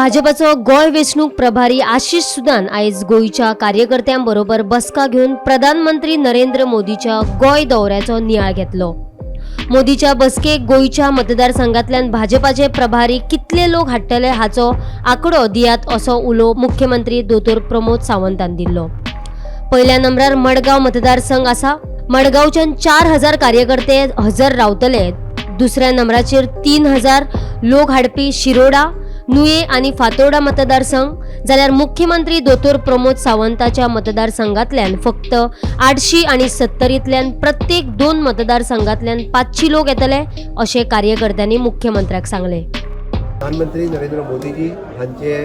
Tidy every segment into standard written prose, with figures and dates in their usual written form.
भाजपचो गोय वेंचणूक प्रभारी आशिष सुदान आयज गोयच्या कार्यकर्त्यांबरोबर बसका घेऊन प्रधानमंत्री नरेंद्र मोदीच्या गोय दौऱ्याचो नियाळ घेतलो। मोदीच्या बसकेक गोयच्या मतदारसंघातल्यान भाजपाचे प्रभारी कितले लोक हाडटले हाचो आंकडो दियात असो उलो मुख्यमंत्री दोतोर प्रमोद सावंतान दिल्लो। पहिल्या नंबरार मडगांव मतदारसंघ आसा। मडगांवच्यान 4000 कार्यकर्ते हजर रावतले। दुसऱ्या नंबराचेर 3000 लोक हाडपी शिरोडा, नुये आणि फातोर्डा मतदारसंघ, जाल्यार मुख्यमंत्री दोतोर प्रमोद सावंताच्या मतदारसंघातल्यान फक्त 800 आणि 70तल्यान प्रत्येक 2 मतदारसंघातल्यान 500 लोक येतले अशें कार्यकर्त्यांनी मुख्यमंत्र्याक सांगले। प्रधानमंत्री नरेंद्र मोदीजी हांचे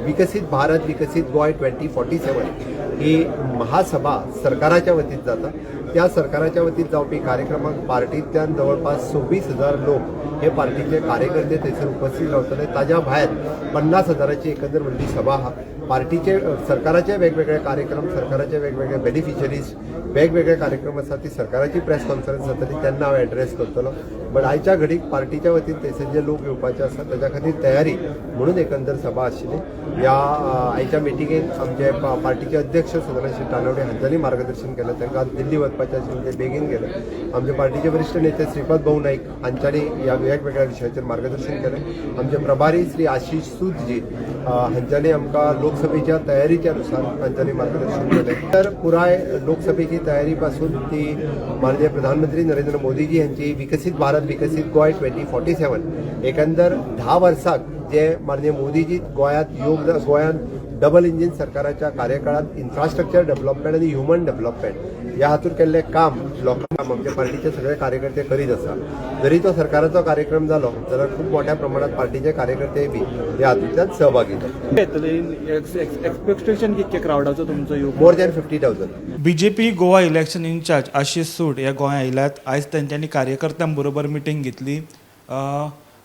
विकसित भारत विकसित गोय 2047 ही महासभा सरकाराच्या वतीन जाता। त्या सरकाराच्या वतीन जावपी कार्यक्रमाक पार्टींतल्यान जवळपास 26,000 लोक हे पार्टीचे कार्यकर्ते थंयसर उपस्थित रावतले। ताज्या भायर 50,000ची एकंदर व्हडली सभा आहा। पार्टीचे सरकाराचे वेगवेगळे कार्यक्रम, सरकाराचे वेगवेगळे बेनिफिशरीज, वेगवेगळे कार्यक्रम आसा ती सरकाराची प्रेस कॉन्फरन्स जातली तेन्ना हांव एड्रेस करतलो। बट आयच्या घडीक पार्टीच्या वतीन थंयसर जे लोक येवपाचे आसा ताच्या खातीर तयारी म्हणून एकंदर सभा आशिल्ली। ह्या आयच्या मिटिंगेक आमचे पार्टीचे अध्यक्ष सदानंद तानवडे हांच्यांनी मार्गदर्शन केलें। तांकां दिल्ली वचपाचें आशिल्लें ते बेगीन गेले। आमचे पार्टीचे वरिष्ठ नेते श्रीपद भाऊ नाईक हांच्यांनी ह्या वेगवेगळ्या विशयाचेर मार्गदर्शन केलें। आमचे प्रभारी श्री आशिष सूदजी हांच्यांनी आमकां लोकसभेच्या तयारीच्या नुसार हांच्यांनी मार्गदर्शन केलें। तर पुराय लोकसभेची तयारी पासून ती माननीय प्रधानमंत्री नरेंद्र मोदीजी यांची विकसित भारत विकसित गोय 2047 एकंदर 10 वर्साक जे माननीय मोदीजी गोंयांत डबल इंजिन सरकाराच्या कार्यकाळात इन्फ्रास्ट्रक्चर डेव्हलपमेंट आणि ह्युमन डेव्हलपमेंट ह्या हातूंत केल्लें काम लोकांक आमचे पार्टीचे सगळे कार्यकर्ते करीत आसा। जरी तो सरकाराचो कार्यक्रम जालो जाल्यार खूब मोठ्या प्रमाणात पार्टीचे कार्यकर्ते बी ह्या हातूंतल्यान सहभागी जाले। एक्सपेक्टेशन कितके क्राउडाचो तुमचो more than 50,000। BJP Goa election incharge Ashish Sood हे गोंया आयल्यात। आयज तांच्यांनी कार्यकर्त्यां बरोबर मिटींग घेतली।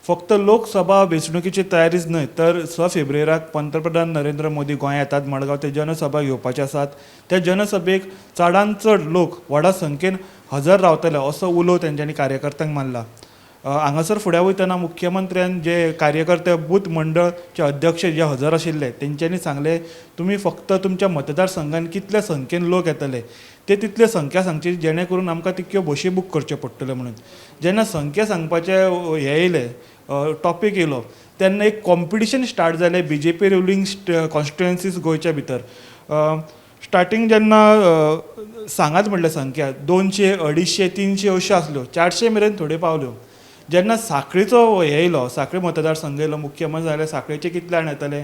फक्त लोकसभा वेंचणुकीची तयारीच न्हय तर 6 फेब्रुवारीक पंतप्रधान नरेंद्र मोदी गोंया येतात। मडगांव ते जनसभा घेवपाचे आसात। त्या जनसभेक चडांत चड लोक व्हडा संख्येन हजर रावतले असो उलो तेंच्यांनी कार्यकर्त्यांक मारला। हांगासर फुडें वयतना मुख्यमंत्र्यान जे कार्यकर्ते बूथ मंडळचे अध्यक्ष जे हजर आशिल्ले तेंच्यांनी सांगले तुमी फक्त तुमच्या मतदारसंघान कितले संख्येन लोक येतले ते तितले संख्या सांगची जेणे करून आमकां तितक्यो बशी बूक करच्यो पडटल्यो म्हणून। जेन्ना संख्या सांगपाचें हे येयलें टॉपीक येयलो तेन्ना एक कॉम्पिटिशन स्टार्ट जालें बीजेपी रुलींग कॉन्स्टिट्युएन्सीज गोंयच्या भितर। स्टार्टींग जेन्ना सांगात म्हटलें संख्या 200, 250, 300 अश्यो आसल्यो, 400 मेरेन थोड्यो पावल्यो। जेन्ना साखळीचो हे येयलो, साखळी मतदारसंघ येयलो, मुख्यमंत्री जाल्यार साखळीचे कितले जाण येतले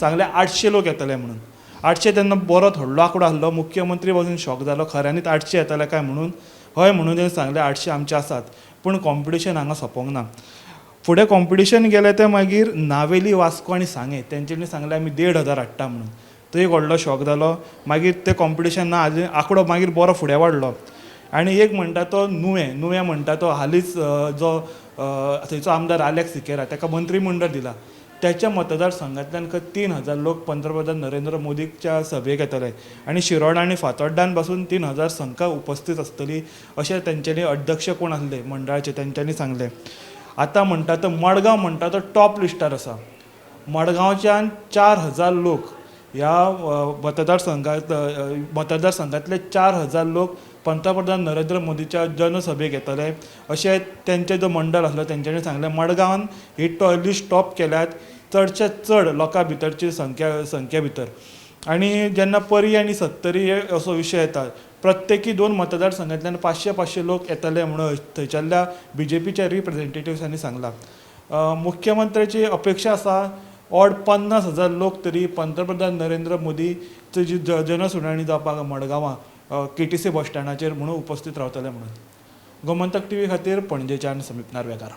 सांगले 800 लोक येतले म्हणून। 800 तेन्ना बरो व्हडलो आंकडो आसलो। मुख्यमंत्री वचून शॉक जालो खऱ्यांनीच 800 येतले काय म्हणून। हय म्हणून तेणें सांगलें 800 आमचे आसात। पूण कॉम्पिटिशन हांगा सोंपोंक ना। फुडें कॉम्पिटिशन गेलें तें मागीर नावेली, वास्को आनी सांगे तेंच्यांनी सांगलें आमी 1,500 हाडटा म्हणून। तो एक व्हडलो शॉक जालो। मागीर तें कॉम्पिटिशन ना आंकडो मागीर बरो फुडें वाडलो। आनी एक म्हणटा तो नुये म्हणटा तो हालींच जो थंयचो आमदार आलेक्स सिकेरा ताका मंत्रीमंडळ दिला। त्याच्या मतदारसंघातल्यान 3000 लोक पंतप्रधान नरेंद्र मोदीच्या सभेक येतले आनी शिरोडा आनी फातोर्डान पासून 3000 संख्या उपस्थित आसतली अशें तेंच्यांनी अध्यक्ष कोण आसले मंडळाचे तेंच्यांनी सांगलें। आतां म्हणटा तो मडगांव म्हणटा तो टॉप लिस्टार आसा। मडगांवच्यान 4000 लोक ह्या मतदारसंघातले 4000 लोक पंतप्रधान नरेंद्र मोदीच्या जनसभेक येतले अशें तेंचे जो मंडळ आसलो तेंच्यांनी सांगलें। मडगांवान ही लिस्ट टॉप केल्यात चडच्या चड लोकां भितरची संख्या भितर। आनी जेन्ना परी आनी सत्तरी असो विशय येता प्रत्येकी 2 मतदारसंघातल्यान 500 लोक येतले म्हणून थंयच्याल्या बीजेपीच्या रिप्रेझेंटेटिव्सांनी सांगलां। मुख्यमंत्र्याची अपेक्षा आसा ऑड 50,000 लोक तरी पंतप्रधान नरेंद्र मोदीची जी जनसुनावणी जावपाक मडगांवां KTC बस स्टँडाचेर म्हणून उपस्थित रावतले म्हणून। गोमंतक TV खातीर पणजेच्यान समीप नार्वेकार।